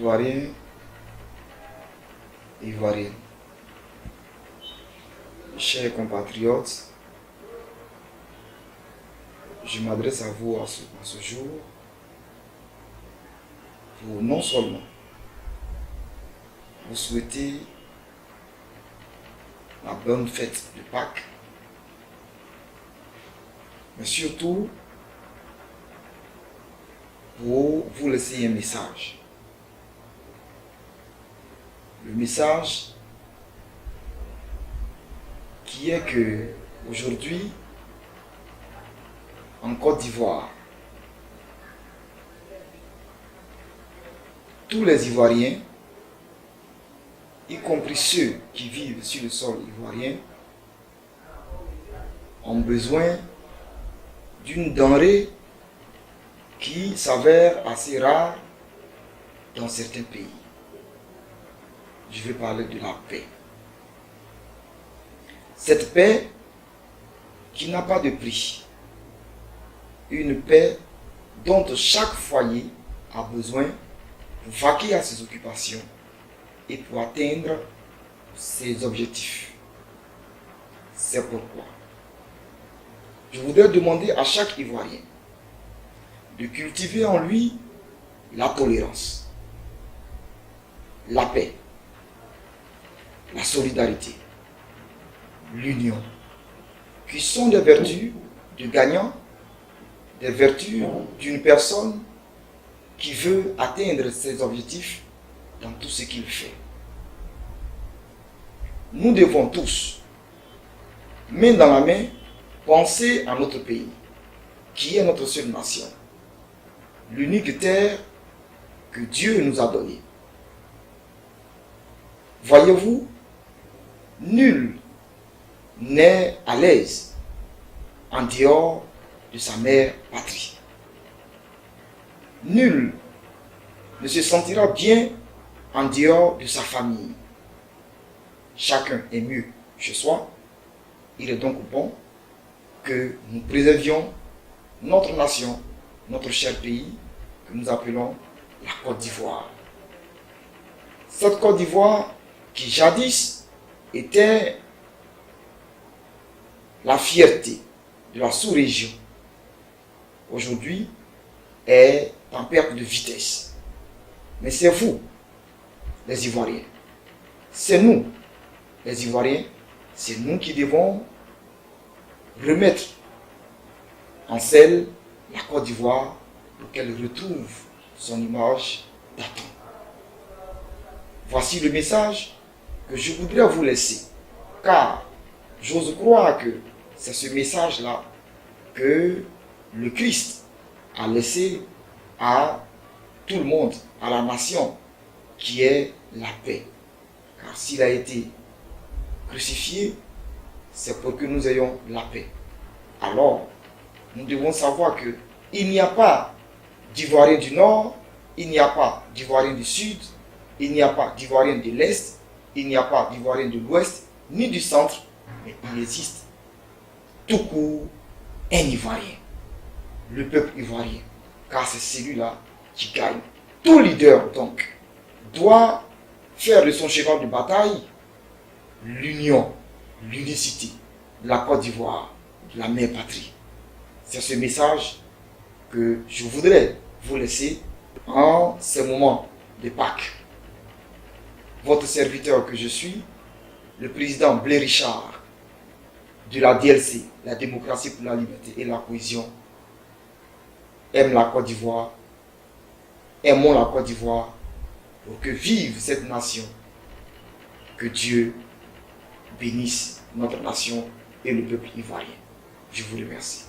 Ivoiriens et Ivoiriennes, chers compatriotes, je m'adresse à vous en ce jour pour non seulement vous souhaiter la bonne fête de Pâques, mais surtout pour vous laisser un message. Le message qui est que aujourd'hui, en Côte d'Ivoire, tous les Ivoiriens, y compris ceux qui vivent sur le sol ivoirien, ont besoin d'une denrée qui s'avère assez rare dans certains pays. Je vais parler de la paix. Cette paix qui n'a pas de prix. Une paix dont chaque foyer a besoin pour vaquer à ses occupations et pour atteindre ses objectifs. C'est pourquoi je voudrais demander à chaque Ivoirien de cultiver en lui la tolérance, la paix, la solidarité, l'union, qui sont des vertus de gagnant, des vertus d'une personne qui veut atteindre ses objectifs dans tout ce qu'il fait. Nous devons tous, main dans la main, penser à notre pays, qui est notre seule nation, l'unique terre que Dieu nous a donnée. Voyez-vous, nul n'est à l'aise en dehors de sa mère patrie. Nul ne se sentira bien en dehors de sa famille. Chacun est mieux chez soi. Il est donc bon que nous préservions notre nation, notre cher pays, que nous appelons la Côte d'Ivoire. Cette Côte d'Ivoire qui jadis était la fierté de la sous-région, aujourd'hui est en perte de vitesse. Mais c'est vous, les Ivoiriens. C'est nous, les Ivoiriens, c'est nous qui devons remettre en selle la Côte d'Ivoire pour qu'elle retrouve son image d'antan. Voici le message que je voudrais vous laisser, car j'ose croire que c'est ce message-là que le Christ a laissé à tout le monde, à la nation, qui est la paix. Car s'il a été crucifié, c'est pour que nous ayons la paix. Alors, nous devons savoir qu'il n'y a pas d'Ivoirien du Nord, il n'y a pas d'Ivoirien du Sud, il n'y a pas d'Ivoirien de l'Est, il n'y a pas d'Ivoirien de l'Ouest, ni du Centre, mais il existe tout court un Ivoirien, le peuple ivoirien, car c'est celui-là qui gagne. Tout leader, donc, doit faire de son cheval de bataille l'union, l'unicité de la Côte d'Ivoire, de la mère patrie. C'est ce message que je voudrais vous laisser en ces moments de Pâques. Votre serviteur que je suis, le président Blaise Richard de la DLC, la démocratie pour la liberté et la cohésion, aime la Côte d'Ivoire, aimons la Côte d'Ivoire pour que vive cette nation, que Dieu bénisse notre nation et le peuple ivoirien. Je vous remercie.